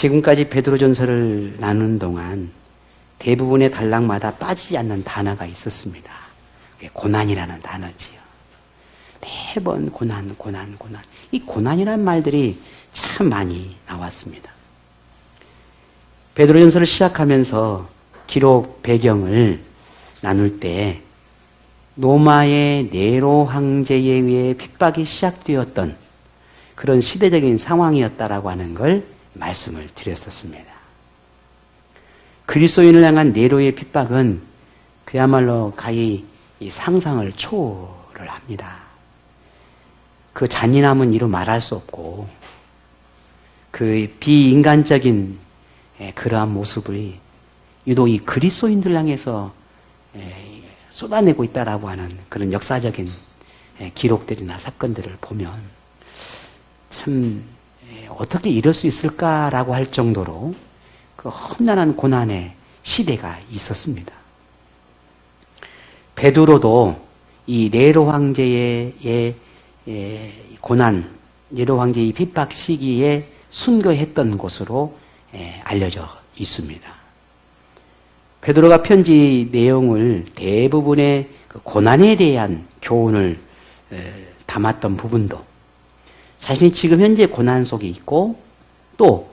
지금까지 베드로전서를 나누는 동안 대부분의 단락마다 빠지지 않는 단어가 있었습니다. 그게 고난이라는 단어지요. 매번 고난. 이 고난이라는 말들이 참 많이 나왔습니다. 베드로전서를 시작하면서 기록 배경을 나눌 때 로마의 네로 황제에 의해 핍박이 시작되었던 그런 시대적인 상황이었다라고 하는 걸 말씀을 드렸었습니다. 그리스도인을 향한 네로의 핍박은 그야말로 가히 상상을 초월을 합니다. 그 잔인함은 이루 말할 수 없고 그 비인간적인 그러한 모습을 유독 이 그리스도인들 향해서 쏟아내고 있다라고 하는 그런 역사적인 기록들이나 사건들을 보면 참 어떻게 이럴 수 있을까라고 할 정도로 그 험난한 고난의 시대가 있었습니다. 베드로도 이 네로 황제의 고난, 네로 황제의 핍박 시기에 순교했던 곳으로 알려져 있습니다. 베드로가 편지 내용을 대부분의 그 고난에 대한 교훈을 담았던 부분도 자신이 지금 현재 고난 속에 있고 또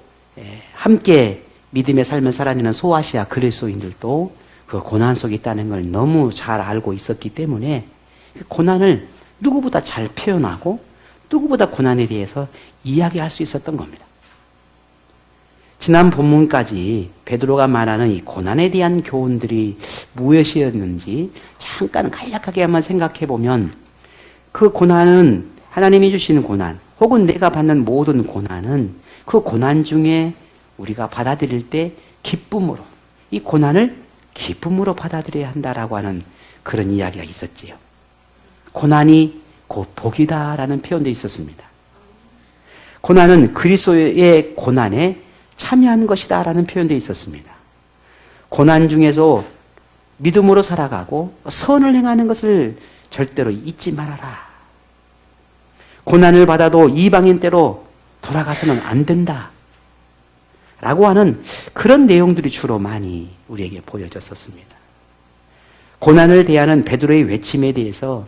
함께 믿음의 삶을 살아내는 소아시아 그리스도인들도 그 고난 속에 있다는 걸 너무 잘 알고 있었기 때문에 그 고난을 누구보다 잘 표현하고 누구보다 고난에 대해서 이야기할 수 있었던 겁니다. 지난 본문까지 베드로가 말하는 이 고난에 대한 교훈들이 무엇이었는지 잠깐 간략하게 한번 생각해 보면 그 고난은 하나님이 주시는 고난 혹은 내가 받는 모든 고난은 그 고난 중에 우리가 받아들일 때 기쁨으로 이 고난을 기쁨으로 받아들여야 한다라고 하는 그런 이야기가 있었지요. 고난이 곧 복이다라는 표현도 있었습니다. 고난은 그리스도의 고난에 참여한 것이다라는 표현도 있었습니다. 고난 중에서 믿음으로 살아가고 선을 행하는 것을 절대로 잊지 말아라. 고난을 받아도 이방인 때로 돌아가서는 안 된다. 라고 하는 그런 내용들이 주로 많이 우리에게 보여졌었습니다. 고난을 대하는 베드로의 외침에 대해서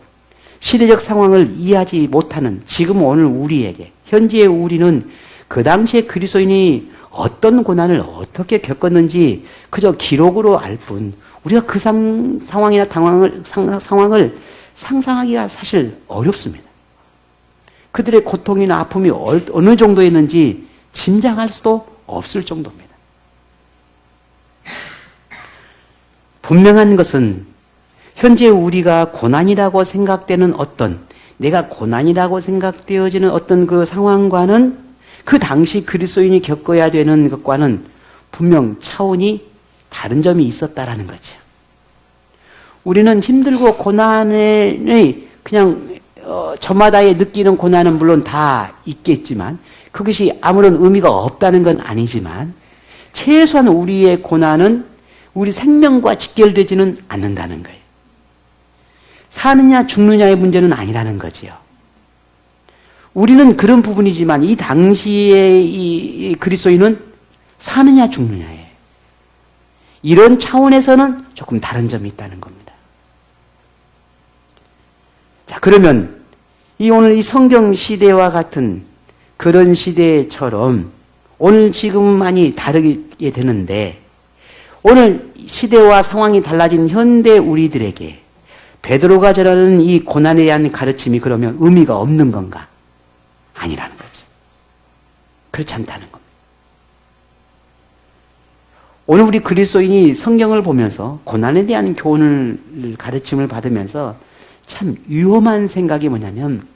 시대적 상황을 이해하지 못하는 지금 오늘 우리에게 현재의 우리는 그 당시에 그리스도인이 어떤 고난을 어떻게 겪었는지 그저 기록으로 알 뿐 우리가 그 상황이나 상황을 상상하기가 사실 어렵습니다. 그들의 고통이나 아픔이 어느 정도였는지 짐작할 수도 없을 정도입니다. 분명한 것은 현재 우리가 고난이라고 생각되는 내가 고난이라고 생각되어지는 어떤 그 상황과는 그 당시 그리스도인이 겪어야 되는 것과는 분명 차원이 다른 점이 있었다라는 거죠. 우리는 힘들고 고난의 그냥 저마다의 느끼는 고난은 물론 다 있겠지만 그것이 아무런 의미가 없다는 건 아니지만 최소한 우리의 고난은 우리 생명과 직결되지는 않는다는 거예요. 사느냐 죽느냐의 문제는 아니라는 거지요. 우리는 그런 부분이지만 이 당시의 이 그리스도인은 사느냐 죽느냐예요. 이런 차원에서는 조금 다른 점이 있다는 겁니다. 자, 그러면 오늘 이 성경 시대와 같은 그런 시대처럼 오늘 지금 많이 다르게 되는데 오늘 시대와 상황이 달라진 현대 우리들에게 베드로가 전하는 이 고난에 대한 가르침이 그러면 의미가 없는 건가? 아니라는 거죠. 그렇지 않다는 겁니다. 오늘 우리 그리스도인이 성경을 보면서 고난에 대한 교훈을 가르침을 받으면서 참 위험한 생각이 뭐냐면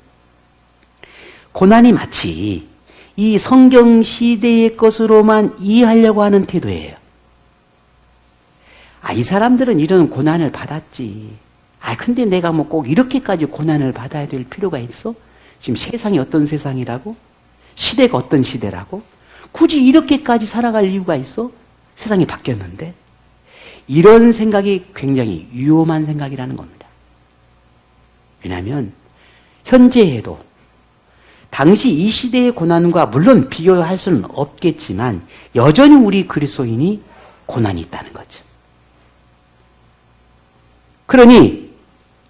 고난이 마치 이 성경 시대의 것으로만 이해하려고 하는 태도예요. 이 사람들은 이런 고난을 받았지. 근데 내가 뭐 꼭 이렇게까지 고난을 받아야 될 필요가 있어? 지금 세상이 어떤 세상이라고? 시대가 어떤 시대라고? 굳이 이렇게까지 살아갈 이유가 있어? 세상이 바뀌었는데? 이런 생각이 굉장히 위험한 생각이라는 겁니다. 왜냐하면 현재에도 당시 이 시대의 고난과 물론 비교할 수는 없겠지만 여전히 우리 그리스도인이 고난이 있다는 거죠. 그러니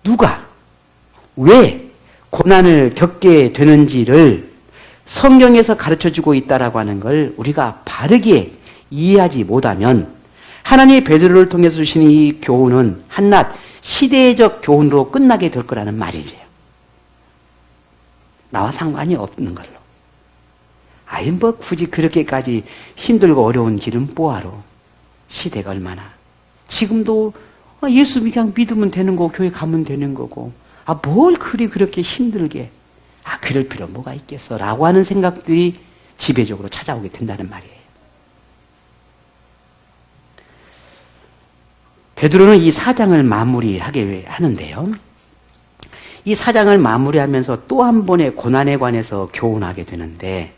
누가 왜 고난을 겪게 되는지를 성경에서 가르쳐주고 있다라고 하는 걸 우리가 바르게 이해하지 못하면 하나님의 베드로를 통해서 주시는 이 교훈은 한낱 시대적 교훈으로 끝나게 될 거라는 말이에요. 나와 상관이 없는 걸로. 아이 뭐 굳이 그렇게까지 힘들고 어려운 길은 뭐하러. 시대가 얼마나. 지금도 예수 그냥 믿으면 되는 거고 교회 가면 되는 거고 뭘 그렇게 힘들게 그럴 필요 뭐가 있겠어 라고 하는 생각들이 지배적으로 찾아오게 된다는 말이에요. 베드로는 이 4장을 마무리하게 하는데요. 이 4장을 마무리하면서 또 한 번의 고난에 관해서 교훈하게 되는데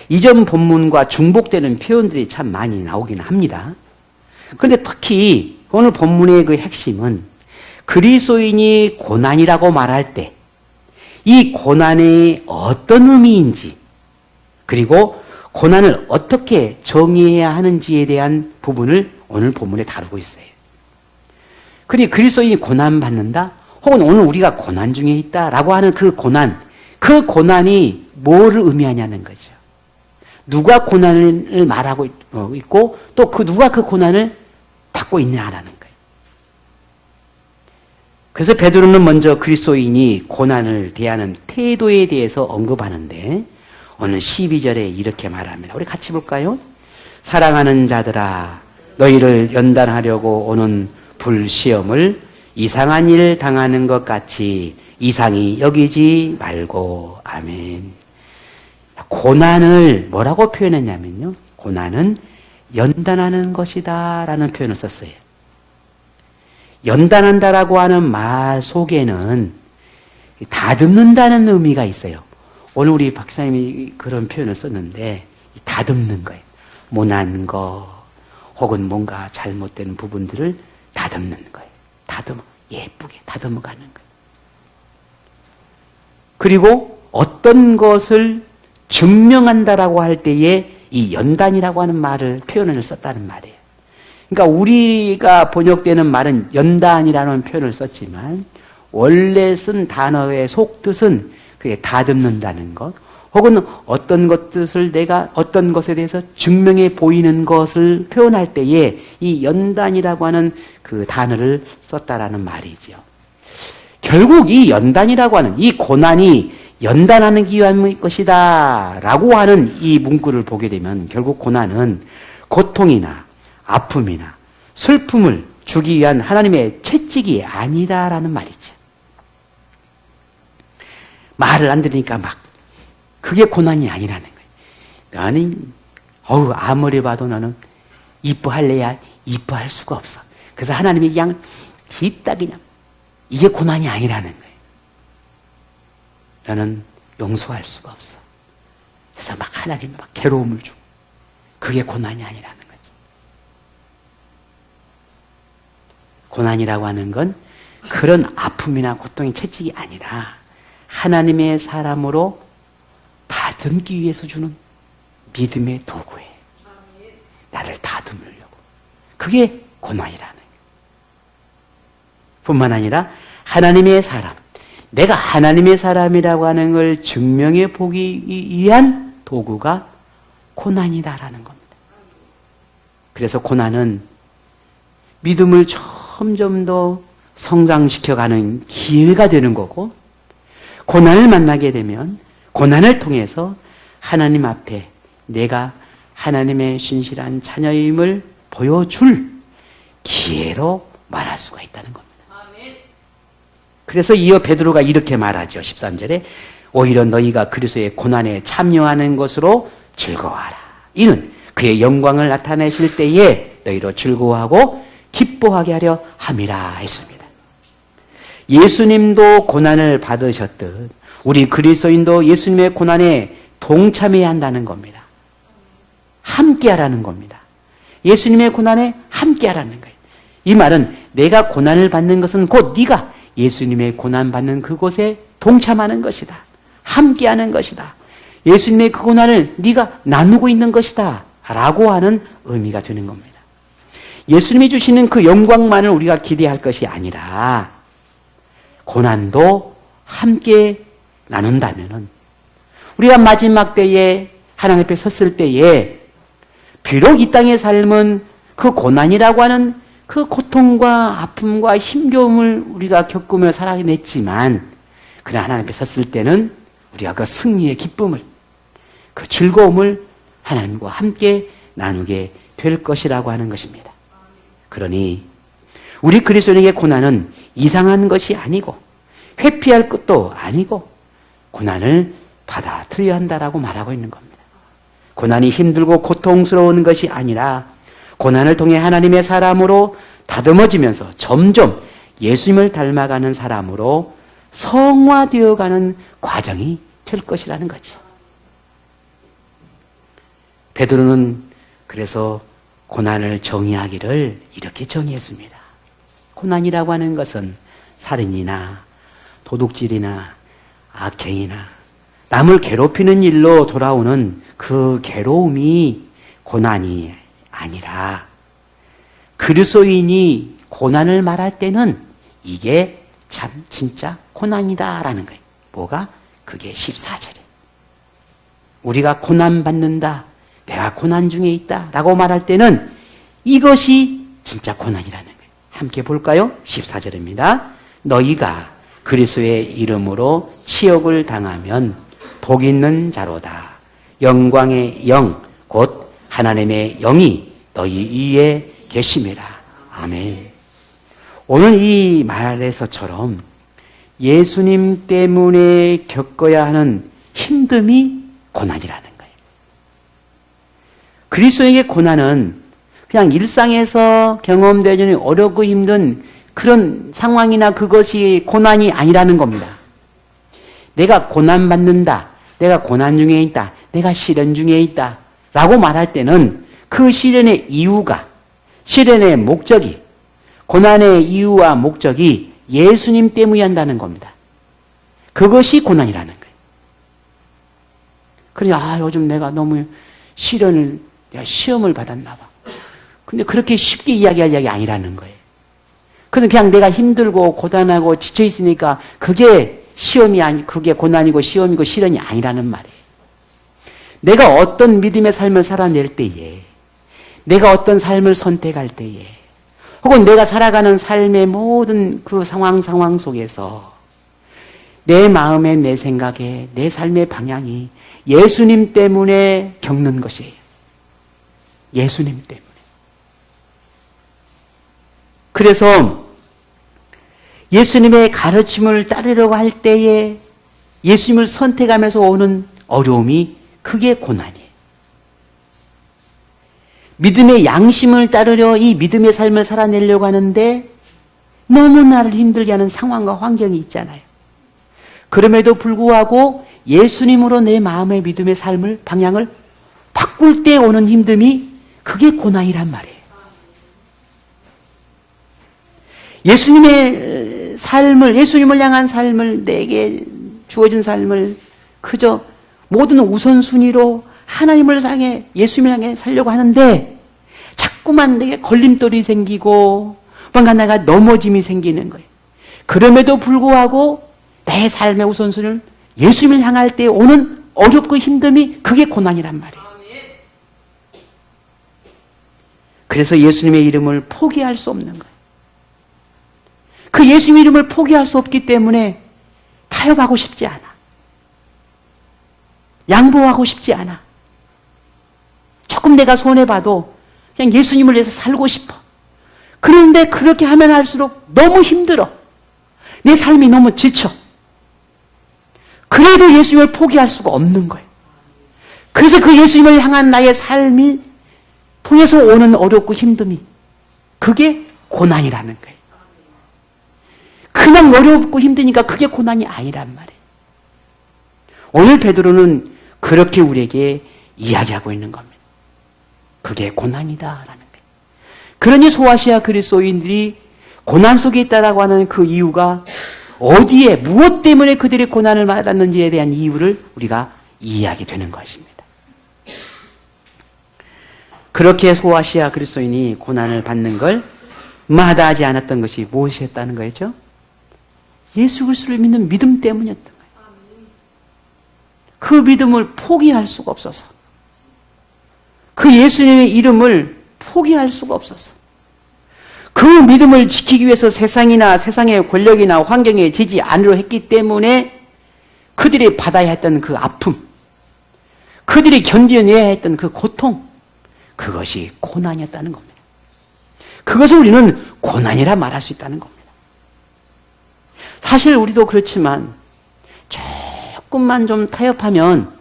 이전 본문과 중복되는 표현들이 참 많이 나오긴 합니다. 그런데 특히 오늘 본문의 그 핵심은 그리스도인이 고난이라고 말할 때 이 고난의 어떤 의미인지 그리고 고난을 어떻게 정의해야 하는지에 대한 부분을 오늘 본문에 다루고 있어요. 그러니 그리스도인이 고난받는다 혹은 오늘 우리가 고난 중에 있다라고 하는 그 고난이 뭐를 의미하냐는 거죠. 누가 고난을 말하고 있고 또 누가 그 고난을 받고 있냐라는 거예요. 그래서 베드로는 먼저 그리스도인이 고난을 대하는 태도에 대해서 언급하는데 오늘 12절에 이렇게 말합니다. 우리 같이 볼까요? 사랑하는 자들아 너희를 연단하려고 오는 불시험을 이상한 일 당하는 것 같이 이상히 여기지 말고 아멘. 고난을 뭐라고 표현했냐면요. 고난은 연단하는 것이다 라는 표현을 썼어요. 연단한다라고 하는 말 속에는 다듬는다는 의미가 있어요. 오늘 우리 박사님이 그런 표현을 썼는데 다듬는 거예요. 모난 거 혹은 뭔가 잘못된 부분들을 다듬는 거예요. 예쁘게 다듬어가는 거예요. 그리고 어떤 것을 증명한다라고 할 때에 이 연단이라고 하는 표현을 썼다는 말이에요. 그러니까 우리가 번역되는 말은 연단이라는 표현을 썼지만 원래 쓴 단어의 속뜻은 그게 다듬는다는 것 혹은 어떤 것에 대해서 증명해 보이는 것을 표현할 때에 이 연단이라고 하는 그 단어를 썼다라는 말이죠. 결국 이 연단이라고 하는 이 고난이 연단하기 위한 것이다 라고 하는 이 문구를 보게 되면 결국 고난은 고통이나 아픔이나 슬픔을 주기 위한 하나님의 채찍이 아니다라는 말이죠. 말을 안 들으니까 그게 고난이 아니라는 거예요. 나는 아무리 봐도 나는 이뻐할래야 이뻐할 수가 없어. 그래서 하나님이 그냥 뒤따기냐 이게 고난이 아니라는 거예요. 나는 용서할 수가 없어. 그래서 하나님이 괴로움을 주고 그게 고난이 아니라는 거죠. 고난이라고 하는 건 그런 아픔이나 고통의 채찍이 아니라 하나님의 사람으로 다듬기 위해서 주는 믿음의 도구예요. 나를 다듬으려고. 그게 고난이라는 거예요. 뿐만 아니라 하나님의 사람, 내가 하나님의 사람이라고 하는 걸 증명해 보기 위한 도구가 고난이다라는 겁니다. 그래서 고난은 믿음을 점점 더 성장시켜가는 기회가 되는 거고 고난을 만나게 되면 고난을 통해서 하나님 앞에 내가 하나님의 신실한 자녀임을 보여줄 기회로 말할 수가 있다는 겁니다. 그래서 이어 베드로가 이렇게 말하죠. 13절에 오히려 너희가 그리스도의 고난에 참여하는 것으로 즐거워하라. 이는 그의 영광을 나타내실 때에 너희로 즐거워하고 기뻐하게 하려 함이라 했습니다. 예수님도 고난을 받으셨듯 우리 그리스도인도 예수님의 고난에 동참해야 한다는 겁니다. 함께하라는 겁니다. 예수님의 고난에 함께하라는 거예요. 이 말은 내가 고난을 받는 것은 곧 네가 예수님의 고난 받는 그곳에 동참하는 것이다. 함께하는 것이다. 예수님의 그 고난을 네가 나누고 있는 것이다. 라고 하는 의미가 되는 겁니다. 예수님이 주시는 그 영광만을 우리가 기대할 것이 아니라 고난도 함께 나눈다면은 우리가 마지막 때에 하나님 앞에 섰을 때에 비록 이 땅의 삶은 그 고난이라고 하는 그 고통과 아픔과 힘겨움을 우리가 겪으며 살아냈지만 그러나 하나님 앞에 섰을 때는 우리가 그 승리의 기쁨을 그 즐거움을 하나님과 함께 나누게 될 것이라고 하는 것입니다. 그러니 우리 그리스도인에게 고난은 이상한 것이 아니고 회피할 것도 아니고 고난을 받아들여야 한다라고 말하고 있는 겁니다. 고난이 힘들고 고통스러운 것이 아니라 고난을 통해 하나님의 사람으로 다듬어지면서 점점 예수님을 닮아가는 사람으로 성화되어가는 과정이 될 것이라는 거지. 베드로는 그래서 고난을 정의하기를 이렇게 정의했습니다. 고난이라고 하는 것은 살인이나 도둑질이나 악행이나 남을 괴롭히는 일로 돌아오는 그 괴로움이 고난이 아니라 그리스도인이 고난을 말할 때는 이게 참 진짜 고난이다라는 거예요. 뭐가? 그게 14절이에요. 우리가 고난받는다, 내가 고난 중에 있다 라고 말할 때는 이것이 진짜 고난이라는 거예요. 함께 볼까요? 14절입니다. 너희가 그리스도의 이름으로 치욕을 당하면 복 있는 자로다. 영광의 영, 곧 하나님의 영이 너희 위에 계심이라. 아멘. 오늘 이 말에서처럼 예수님 때문에 겪어야 하는 힘듦이 고난이라는 거예요. 그리스도에게 고난은 그냥 일상에서 경험되는 어렵고 힘든 그런 상황이나 그것이 고난이 아니라는 겁니다. 내가 고난받는다, 내가 고난 중에 있다, 내가 시련 중에 있다 라고 말할 때는 그 시련의 이유가, 시련의 목적이, 고난의 이유와 목적이 예수님 때문에 한다는 겁니다. 그것이 고난이라는 거예요. 그래서 요즘 내가 너무 시험을 받았나 봐. 근데 그렇게 쉽게 이야기할 이야기 아니라는 거예요. 그래서 그냥 내가 힘들고 고단하고 지쳐 있으니까 그게 그게 고난이고 시험이고 시련이 아니라는 말이에요. 내가 어떤 믿음의 삶을 살아낼 때에, 내가 어떤 삶을 선택할 때에, 혹은 내가 살아가는 삶의 모든 그 상황 속에서 내 마음에, 내 생각에, 내 삶의 방향이 예수님 때문에 겪는 것이에요. 예수님 때문에. 그래서 예수님의 가르침을 따르려고 할 때에 예수님을 선택하면서 오는 어려움이 그게 고난이에요. 믿음의 양심을 따르려 이 믿음의 삶을 살아내려고 하는데 너무 나를 힘들게 하는 상황과 환경이 있잖아요. 그럼에도 불구하고 예수님으로 내 마음의 믿음의 삶을, 방향을 바꿀 때 오는 힘듦이 그게 고난이란 말이에요. 예수님의 삶을, 예수님을 향한 삶을, 내게 주어진 삶을 그저 모든 우선순위로 하나님을 향해, 예수님을 향해 살려고 하는데 자꾸만 내게 걸림돌이 생기고 뭔가 내가 넘어짐이 생기는 거예요. 그럼에도 불구하고 내 삶의 우선순위를 예수님을 향할 때 오는 어렵고 힘듦이 그게 고난이란 말이에요. 그래서 예수님의 이름을 포기할 수 없는 거예요. 그 예수님의 이름을 포기할 수 없기 때문에 타협하고 싶지 않아. 양보하고 싶지 않아. 조금 내가 손해봐도 그냥 예수님을 위해서 살고 싶어. 그런데 그렇게 하면 할수록 너무 힘들어. 내 삶이 너무 지쳐. 그래도 예수님을 포기할 수가 없는 거예요. 그래서 그 예수님을 향한 나의 삶이 통해서 오는 어렵고 힘듦이 그게 고난이라는 거예요. 그냥 어렵고 힘드니까 그게 고난이 아니란 말이에요. 오늘 베드로는 그렇게 우리에게 이야기하고 있는 겁니다. 그게 고난이다라는 거예요. 그러니 소아시아 그리스도인들이 고난 속에 있다라고 하는 그 이유가 어디에 무엇 때문에 그들이 고난을 받았는지에 대한 이유를 우리가 이해하게 되는 것입니다. 그렇게 소아시아 그리스도인이 고난을 받는 걸 마다하지 않았던 것이 무엇이었다는 거였죠? 예수 그리스도를 믿는 믿음 때문이었던 거예요. 그 믿음을 포기할 수가 없어서, 그 예수님의 이름을 포기할 수가 없어서, 그 믿음을 지키기 위해서 세상이나 세상의 권력이나 환경에 지지 않으려 했기 때문에 그들이 받아야 했던 그 아픔, 그들이 견뎌내야 했던 그 고통, 그것이 고난이었다는 겁니다. 그것을 우리는 고난이라 말할 수 있다는 겁니다. 사실 우리도 그렇지만 조금만 좀 타협하면,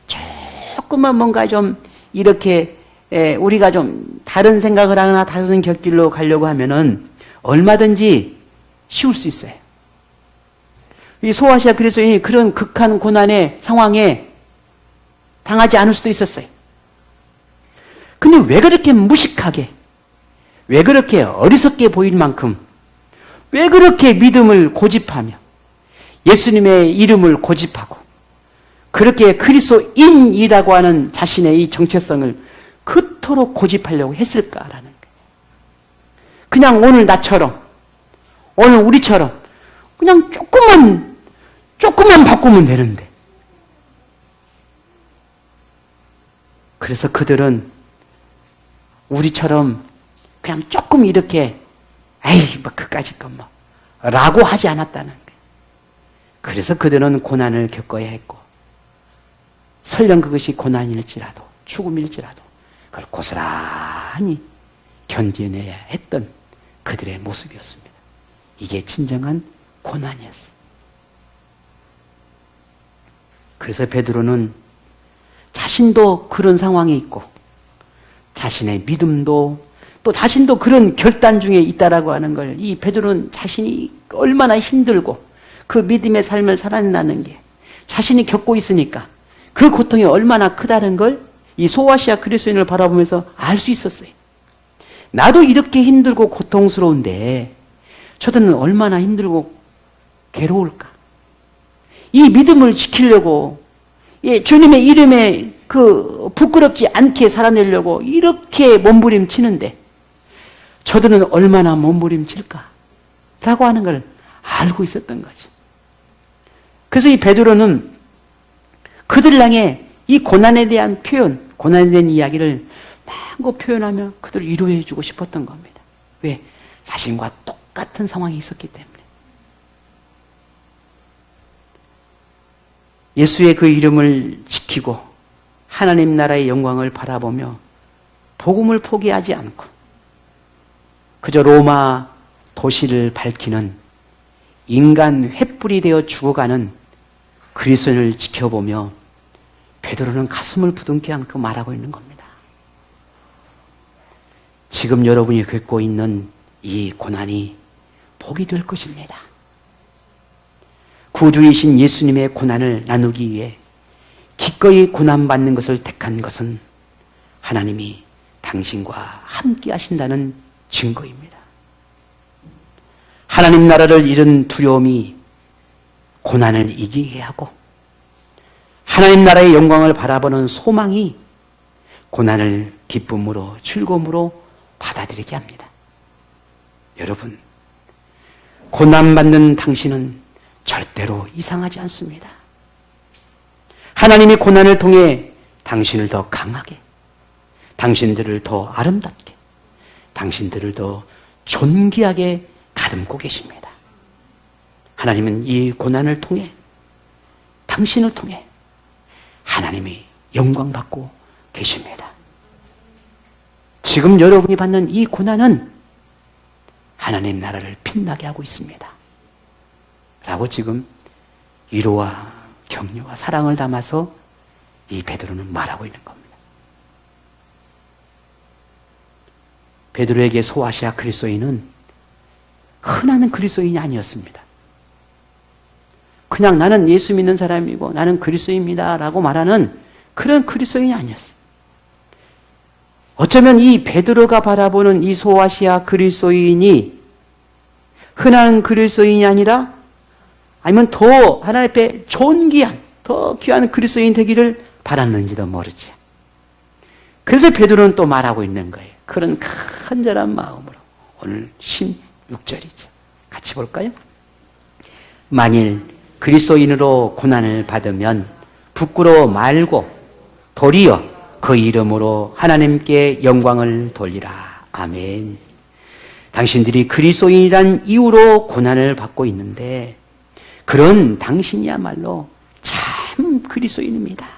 조금만 뭔가 좀 이렇게 우리가 좀 다른 생각을 하거나 다른 곁길로 가려고 하면은 얼마든지 쉬울 수 있어요. 이 소아시아 그리스도인이 그런 극한 고난의 상황에 당하지 않을 수도 있었어요. 근데 왜 그렇게 무식하게, 왜 그렇게 어리석게 보일 만큼, 왜 그렇게 믿음을 고집하며 예수님의 이름을 고집하고 그렇게 그리스도인이라고 하는 자신의 이 정체성을 그토록 고집하려고 했을까라는 거예요. 그냥 오늘 나처럼, 오늘 우리처럼 그냥 조금만 바꾸면 되는데. 그래서 그들은 우리처럼 그냥 조금 이렇게 에이 뭐 그까짓 건 뭐 라고 하지 않았다는 거예요. 그래서 그들은 고난을 겪어야 했고, 설령 그것이 고난일지라도 죽음일지라도 그걸 고스란히 견뎌내야 했던 그들의 모습이었습니다. 이게 진정한 고난이었어요. 그래서 베드로는 자신도 그런 상황에 있고, 자신의 믿음도 또 자신도 그런 결단 중에 있다라고 하는 걸, 이 베드로는 자신이 얼마나 힘들고 그 믿음의 삶을 살아내는 게 자신이 겪고 있으니까 그 고통이 얼마나 크다는 걸 이 소아시아 그리스도인을 바라보면서 알 수 있었어요. 나도 이렇게 힘들고 고통스러운데 저들은 얼마나 힘들고 괴로울까. 이 믿음을 지키려고, 주님의 이름에 그 부끄럽지 않게 살아내려고 이렇게 몸부림치는데 저들은 얼마나 몸부림칠까 라고 하는 걸 알고 있었던 거지. 그래서 이 베드로는 그들을 향해 이 고난에 대한 표현, 고난에 대한 이야기를 마음껏 표현하며 그들을 위로해 주고 싶었던 겁니다. 왜? 자신과 똑같은 상황이 있었기 때문에. 예수의 그 이름을 지키고 하나님 나라의 영광을 바라보며 복음을 포기하지 않고 그저 로마 도시를 밝히는 인간 횃불이 되어 죽어가는 그리스도를 지켜보며 베드로는 가슴을 부둥켜 안고 말하고 있는 겁니다. 지금 여러분이 겪고 있는 이 고난이 복이 될 것입니다. 구주이신 예수님의 고난을 나누기 위해 기꺼이 고난받는 것을 택한 것은 하나님이 당신과 함께 하신다는 증거입니다. 하나님 나라를 잃은 두려움이 고난을 이기게 하고, 하나님 나라의 영광을 바라보는 소망이 고난을 기쁨으로 즐거움으로 받아들이게 합니다. 여러분, 고난받는 당신은 절대로 이상하지 않습니다. 하나님이 고난을 통해 당신을 더 강하게, 당신들을 더 아름답게, 당신들을 더 존귀하게 다듬고 계십니다. 하나님은 이 고난을 통해, 당신을 통해 하나님이 영광 받고 계십니다. 지금 여러분이 받는 이 고난은 하나님 나라를 빛나게 하고 있습니다. 라고 지금 위로와 격려와 사랑을 담아서 이 베드로는 말하고 있는 겁니다. 베드로에게 소아시아 그리스도인은 흔한 그리스도인이 아니었습니다. 그냥 나는 예수 믿는 사람이고 나는 그리스도입니다 라고 말하는 그런 그리스도인이 아니었어요. 어쩌면 이 베드로가 바라보는 이 소아시아 그리스도인이 흔한 그리스도인이 아니라 아니면 더 하나님 앞에 존귀한, 더 귀한 그리스도인 되기를 바랐는지도 모르지. 그래서 베드로는 또 말하고 있는 거예요. 그런 간절한 마음으로. 오늘 16절이죠. 같이 볼까요? 만일 그리스도인으로 고난을 받으면 부끄러워 말고 도리어 그 이름으로 하나님께 영광을 돌리라. 아멘. 당신들이 그리스도인이란 이유로 고난을 받고 있는데 그런 당신이야말로 참 그리스도인입니다.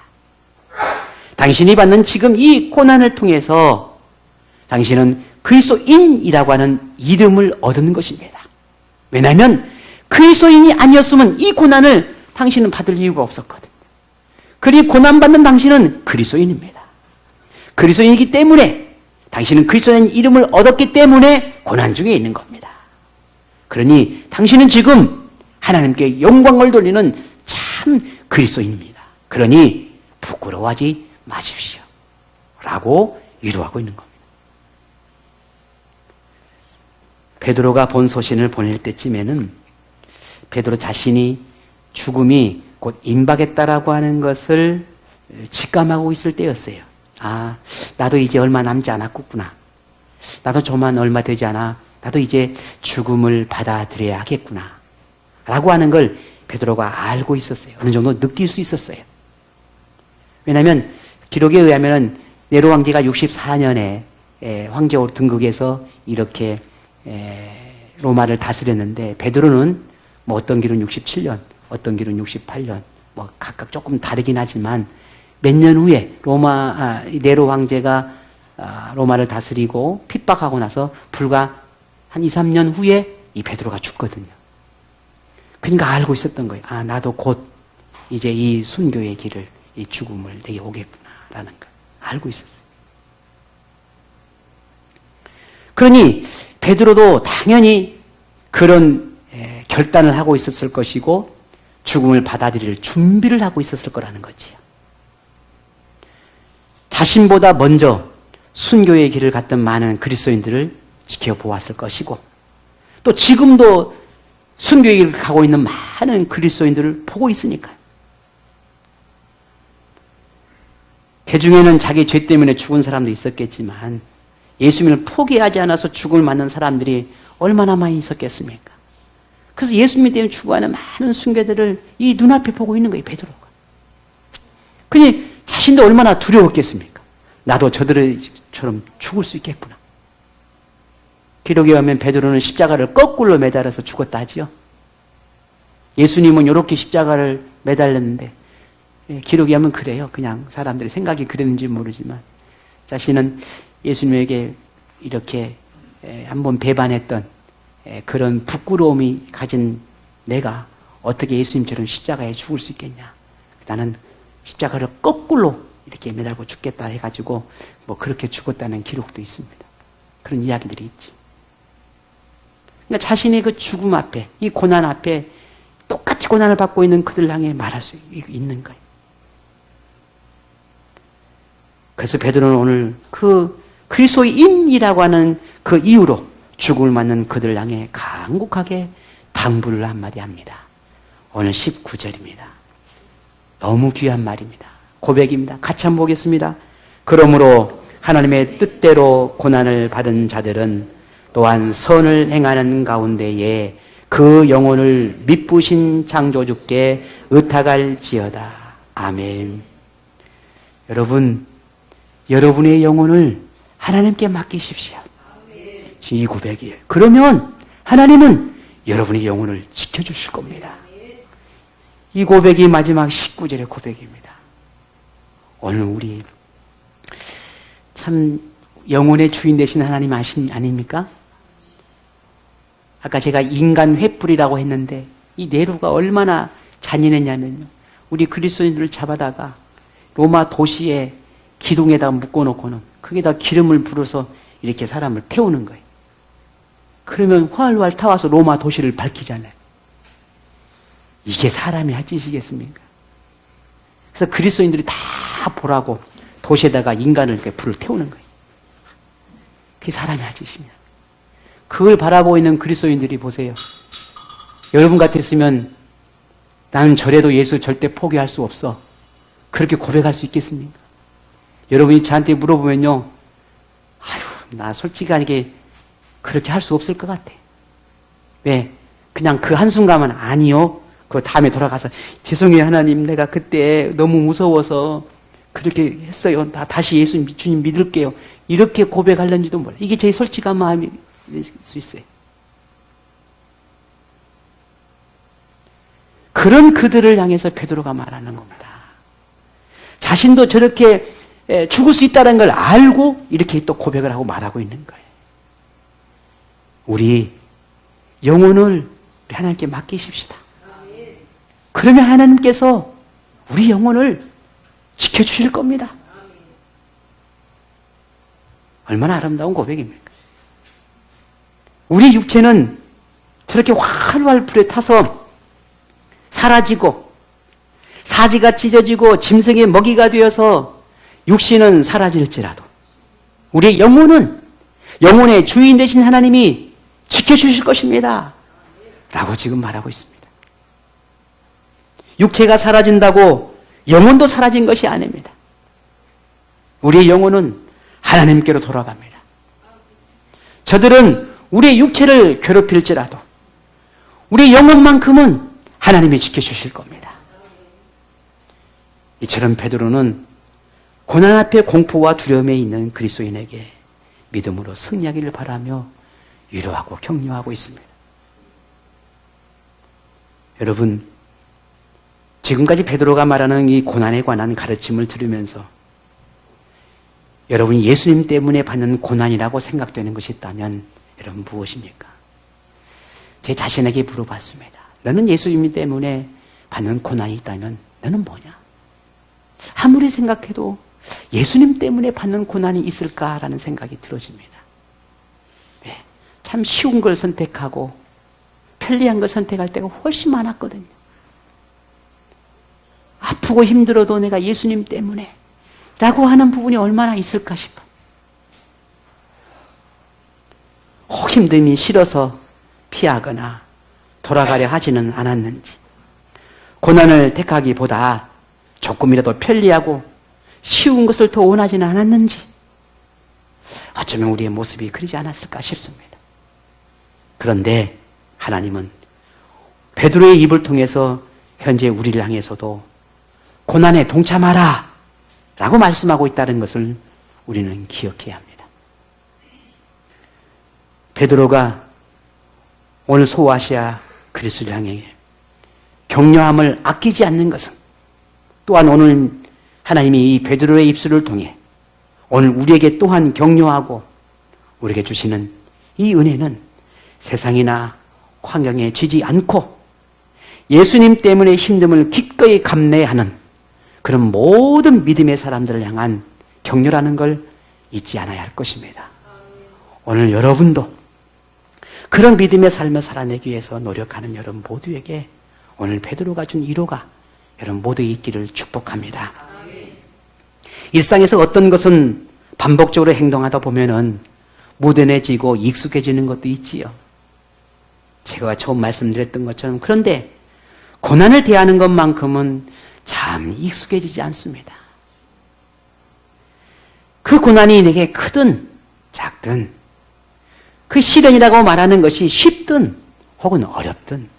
당신이 받는 지금 이 고난을 통해서 당신은 그리스도인이라고 하는 이름을 얻는 것입니다. 왜냐하면 그리스도인이 아니었으면 이 고난을 당신은 받을 이유가 없었거든요. 그리고 고난받는 당신은 그리스도인입니다. 그리스도인이기 때문에 당신은 그리스도인 이름을 얻었기 때문에 고난 중에 있는 겁니다. 그러니 당신은 지금 하나님께 영광을 돌리는 참 그리스도인입니다. 그러니 부끄러워하지 마십시오. 라고 위로하고 있는 겁니다. 베드로가 본 소신을 보낼 때쯤에는 베드로 자신이 죽음이 곧 임박했다라고 하는 것을 직감하고 있을 때였어요. 아, 나도 이제 얼마 남지 않았구나. 나도 저만 얼마 되지 않아. 나도 이제 죽음을 받아들여야 하겠구나. 라고 하는 걸 베드로가 알고 있었어요. 어느 정도 느낄 수 있었어요. 왜냐하면 기록에 의하면 네로 황제가 64년에 황제로 등극해서 이렇게 로마를 다스렸는데 베드로는 뭐 어떤 길은 67년, 어떤 길은 68년, 뭐 각각 조금 다르긴 하지만 몇 년 후에 네로 황제가 로마를 다스리고 핍박하고 나서 불과 한 2, 3년 후에 이 베드로가 죽거든요. 그러니까 알고 있었던 거예요. 아, 나도 곧 이제 이 순교의 길을, 이 죽음을 내게 오겠구나라는 걸 알고 있었어요. 그러니 베드로도 당연히 그런 결단을 하고 있었을 것이고 죽음을 받아들일 준비를 하고 있었을 거라는 거지요. 자신보다 먼저 순교의 길을 갔던 많은 그리스도인들을 지켜보았을 것이고 또 지금도 순교의 길을 가고 있는 많은 그리스도인들을 보고 있으니까요. 그 중에는 자기 죄 때문에 죽은 사람도 있었겠지만 예수님을 포기하지 않아서 죽음을 맞는 사람들이 얼마나 많이 있었겠습니까? 그래서 예수님 때문에 죽어가는 많은 순교들을 이 눈앞에 보고 있는 거예요, 베드로가. 그니 자신도 얼마나 두려웠겠습니까? 나도 저들처럼 죽을 수 있겠구나. 기록에 의하면 베드로는 십자가를 거꾸로 매달아서 죽었다 하지요. 예수님은 이렇게 십자가를 매달렸는데 기록에 하면 그래요. 그냥 사람들의 생각이 그랬는지 모르지만 자신은 예수님에게 이렇게 한번 배반했던 그런 부끄러움이 가진 내가 어떻게 예수님처럼 십자가에 죽을 수 있겠냐. 나는 십자가를 거꾸로 이렇게 매달고 죽겠다 해가지고 뭐 그렇게 죽었다는 기록도 있습니다. 그런 이야기들이 있지. 그러니까 자신의 그 죽음 앞에, 이 고난 앞에 똑같이 고난을 받고 있는 그들 향해 말할 수 있는 거예요. 그래서 베드로는 오늘 그 그리스도인이라고 하는 그 이유로 죽음을 맞는 그들 향해 간곡하게 당부를 한마디 합니다. 오늘 19절입니다. 너무 귀한 말입니다. 고백입니다. 같이 한번 보겠습니다. 그러므로 하나님의 뜻대로 고난을 받은 자들은 또한 선을 행하는 가운데에 그 영혼을 미쁘신 창조주께 의탁할지어다. 아멘. 여러분, 여러분의 영혼을 하나님께 맡기십시오. 이 고백이에요. 그러면 하나님은 여러분의 영혼을 지켜주실 겁니다. 이 고백이 마지막 19절의 고백입니다. 오늘 우리 참 영혼의 주인 되신 하나님 아닙니까? 아까 제가 인간 횃불이라고 했는데 이 네로가 얼마나 잔인했냐면요. 우리 그리스도인들을 잡아다가 로마 도시의 기둥에다가 묶어놓고는 거기다 기름을 불어서 이렇게 사람을 태우는 거예요. 그러면 활활 타와서 로마 도시를 밝히잖아요. 이게 사람이 할 짓이겠습니까? 그래서 그리스도인들이 다 보라고 도시에다가 인간을 이렇게 불을 태우는 거예요. 그게 사람이 할 짓이냐. 그걸 바라보고 있는 그리스도인들이 보세요. 여러분 같았으면 나는 저래도 예수 절대 포기할 수 없어. 그렇게 고백할 수 있겠습니까? 여러분이 저한테 물어보면요. 아유, 나 솔직하게 그렇게 할 수 없을 것 같아. 왜? 그냥 그 한순간은 아니요. 그 다음에 돌아가서 죄송해요 하나님, 내가 그때 너무 무서워서 그렇게 했어요. 나 다시 주님 믿을게요. 이렇게 고백하려는지도 몰라. 이게 제 솔직한 마음일 수 있어요. 그런 그들을 향해서 베드로가 말하는 겁니다. 자신도 저렇게 죽을 수 있다는 걸 알고 이렇게 또 고백을 하고 말하고 있는 거예요. 우리 영혼을 하나님께 맡기십시다. 그러면 하나님께서 우리 영혼을 지켜주실 겁니다. 얼마나 아름다운 고백입니까? 우리 육체는 저렇게 활활 불에 타서 사라지고 사지가 찢어지고 짐승의 먹이가 되어서 육신은 사라질지라도 우리의 영혼은 영혼의 주인 되신 하나님이 지켜주실 것입니다. 라고 지금 말하고 있습니다. 육체가 사라진다고 영혼도 사라진 것이 아닙니다. 우리의 영혼은 하나님께로 돌아갑니다. 저들은 우리의 육체를 괴롭힐지라도 우리의 영혼만큼은 하나님이 지켜주실 겁니다. 이처럼 베드로는 고난 앞에 공포와 두려움에 있는 그리스도인에게 믿음으로 승리하기를 바라며 위로하고 격려하고 있습니다. 여러분, 지금까지 베드로가 말하는 이 고난에 관한 가르침을 들으면서 여러분이 예수님 때문에 받는 고난이라고 생각되는 것이 있다면 여러분 무엇입니까? 제 자신에게 물어봤습니다. 너는 예수님 때문에 받는 고난이 있다면 너는 뭐냐? 아무리 생각해도 예수님 때문에 받는 고난이 있을까라는 생각이 들어집니다. 네, 참 쉬운 걸 선택하고 편리한 걸 선택할 때가 훨씬 많았거든요. 아프고 힘들어도 내가 예수님 때문에 라고 하는 부분이 얼마나 있을까 싶어요. 혹 힘듦이 싫어서 피하거나 돌아가려 하지는 않았는지, 고난을 택하기보다 조금이라도 편리하고 쉬운 것을 더 원하지는 않았는지, 어쩌면 우리의 모습이 그러지 않았을까 싶습니다. 그런데 하나님은 베드로의 입을 통해서 현재 우리를 향해서도 고난에 동참하라 라고 말씀하고 있다는 것을 우리는 기억해야 합니다. 베드로가 오늘 소아시아 그리스도를 향해 격려함을 아끼지 않는 것은 또한 오늘 하나님이 이 베드로의 입술을 통해 오늘 우리에게 또한 격려하고 우리에게 주시는 이 은혜는 세상이나 환경에 지지 않고 예수님 때문에 힘듦을 기꺼이 감내하는 그런 모든 믿음의 사람들을 향한 격려라는 걸 잊지 않아야 할 것입니다. 오늘 여러분도 그런 믿음의 삶을 살아내기 위해서 노력하는 여러분 모두에게 오늘 베드로가 준 위로가 여러분 모두에 있기를 축복합니다. 일상에서 어떤 것은 반복적으로 행동하다 보면은 무던해지고 익숙해지는 것도 있지요. 제가 처음 말씀드렸던 것처럼. 그런데 고난을 대하는 것만큼은 참 익숙해지지 않습니다. 그 고난이 내게 크든 작든 그 시련이라고 말하는 것이 쉽든 혹은 어렵든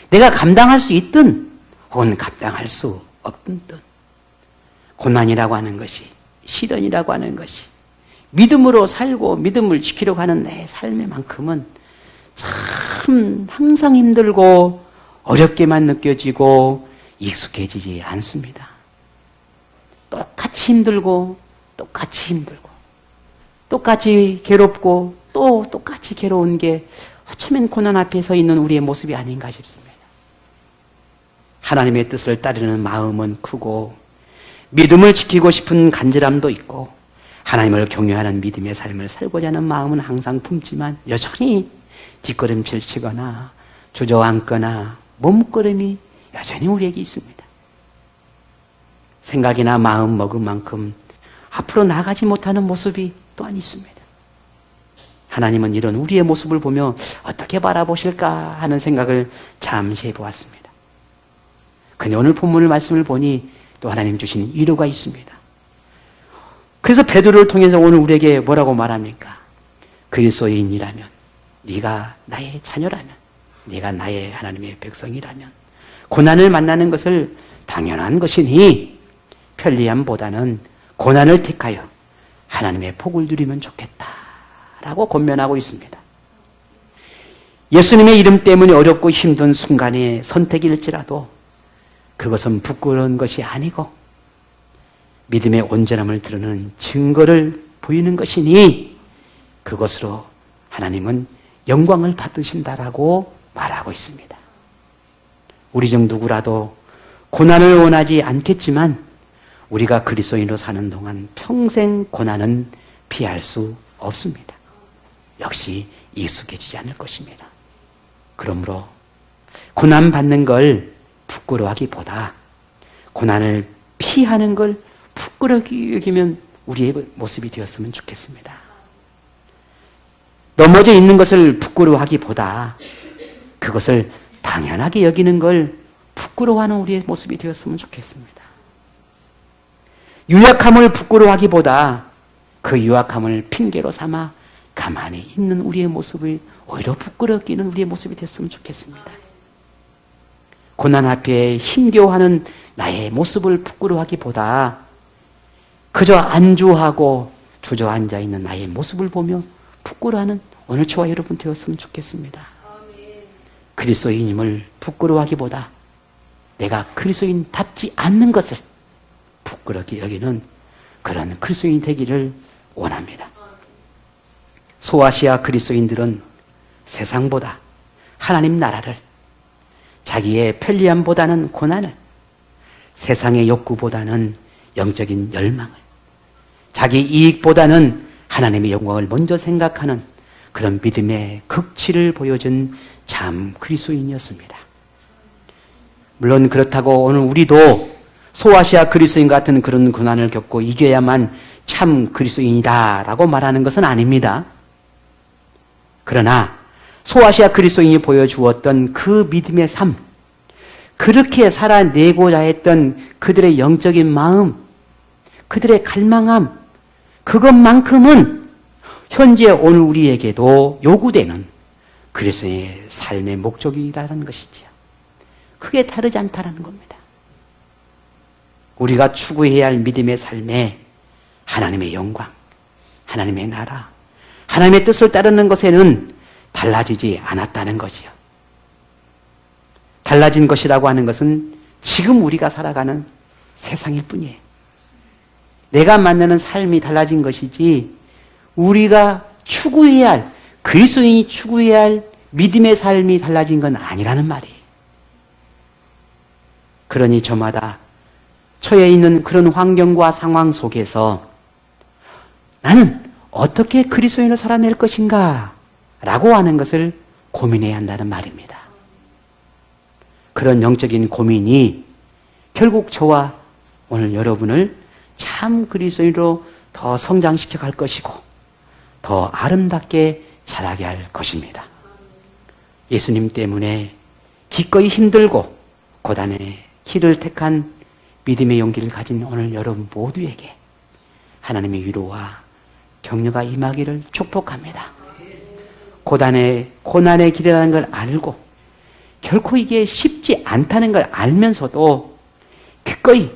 내가 감당할 수 있든 혹은 감당할 수 없든 고난이라고 하는 것이, 시련이라고 하는 것이 믿음으로 살고 믿음을 지키려고 하는 내 삶의 만큼은 참 항상 힘들고 어렵게만 느껴지고 익숙해지지 않습니다. 똑같이 힘들고 똑같이 힘들고 똑같이 괴롭고 또 똑같이 괴로운 게 어쩌면 고난 앞에 서 있는 우리의 모습이 아닌가 싶습니다. 하나님의 뜻을 따르는 마음은 크고 믿음을 지키고 싶은 간절함도 있고 하나님을 경외하는 믿음의 삶을 살고자 하는 마음은 항상 품지만 여전히 뒷걸음질 치거나 주저앉거나 몸부림이 여전히 우리에게 있습니다. 생각이나 마음 먹은 만큼 앞으로 나가지 못하는 모습이 또한 있습니다. 하나님은 이런 우리의 모습을 보며 어떻게 바라보실까 하는 생각을 잠시 해보았습니다. 근데 오늘 본문을 말씀을 보니 또 하나님 주신 위로가 있습니다. 그래서 베드로를 통해서 오늘 우리에게 뭐라고 말합니까? 그리스도인이라면, 네가 나의 자녀라면, 네가 나의 하나님의 백성이라면 고난을 만나는 것을 당연한 것이니 편리함보다는 고난을 택하여 하나님의 복을 누리면 좋겠다라고 권면하고 있습니다. 예수님의 이름 때문에 어렵고 힘든 순간의 선택일지라도 그것은 부끄러운 것이 아니고 믿음의 온전함을 드러내는 증거를 보이는 것이니 그것으로 하나님은 영광을 받으신다라고 말하고 있습니다. 우리 중 누구라도 고난을 원하지 않겠지만 우리가 그리스도인으로 사는 동안 평생 고난은 피할 수 없습니다. 역시 익숙해지지 않을 것입니다. 그러므로 고난 받는 걸 부끄러워하기보다 고난을 피하는 걸 부끄럽게 여기면 우리의 모습이 되었으면 좋겠습니다. 넘어져 있는 것을 부끄러워하기보다 그것을 당연하게 여기는 걸 부끄러워하는 우리의 모습이 되었으면 좋겠습니다. 유약함을 부끄러워하기보다 그 유약함을 핑계로 삼아 가만히 있는 우리의 모습을 오히려 부끄럽게 여기는 우리의 모습이 됐으면 좋겠습니다. 고난 앞에 힘겨워하는 나의 모습을 부끄러워하기보다 그저 안주하고 주저앉아 있는 나의 모습을 보며 부끄러워하는 오늘 저와 여러분 되었으면 좋겠습니다. 그리스도인임을 부끄러워하기보다 내가 그리스도인답지 않는 것을 부끄럽게 여기는 그런 그리스도인이 되기를 원합니다. 소아시아 그리스도인들은 세상보다 하나님 나라를, 자기의 편리함보다는 고난을, 세상의 욕구보다는 영적인 열망을, 자기 이익보다는 하나님의 영광을 먼저 생각하는 그런 믿음의 극치를 보여준 참 그리스도인이었습니다. 물론 그렇다고 오늘 우리도 소아시아 그리스도인 같은 그런 고난을 겪고 이겨야만 참 그리스도인이다라고 말하는 것은 아닙니다. 그러나 소아시아 그리스도인이 보여주었던 그 믿음의 삶, 그렇게 살아내고자 했던 그들의 영적인 마음, 그들의 갈망함, 그것만큼은 현재 오늘 우리에게도 요구되는 그리스도의 삶의 목적이라는 것이지요. 크게 다르지 않다는 겁니다. 우리가 추구해야 할 믿음의 삶에 하나님의 영광, 하나님의 나라, 하나님의 뜻을 따르는 것에는 달라지지 않았다는 거지요. 달라진 것이라고 하는 것은 지금 우리가 살아가는 세상일 뿐이에요. 내가 만나는 삶이 달라진 것이지 우리가 추구해야 할, 그리스도인이 추구해야 할 믿음의 삶이 달라진 건 아니라는 말이에요. 그러니 저마다 처해 있는 그런 환경과 상황 속에서 나는 어떻게 그리스도인으로 살아낼 것인가 라고 하는 것을 고민해야 한다는 말입니다. 그런 영적인 고민이 결국 저와 오늘 여러분을 참 그리스도인으로 더 성장시켜 갈 것이고 더 아름답게 자라게 할 것입니다. 예수님 때문에 기꺼이 힘들고 고단의 길을 택한 믿음의 용기를 가진 오늘 여러분 모두에게 하나님의 위로와 격려가 임하기를 축복합니다. 고난의 길이라는 걸 알고 결코 이게 쉽지 않다는 걸 알면서도 기꺼이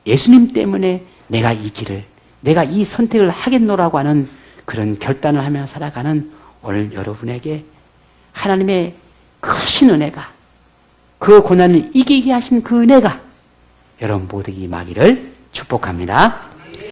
예수님 때문에 내가 이 길을, 내가 이 선택을 하겠노라고 하는 그런 결단을 하며 살아가는 오늘 여러분에게 하나님의 크신 은혜가, 그 고난을 이기게 하신 그 은혜가 여러분 모두에게 임하기를 축복합니다.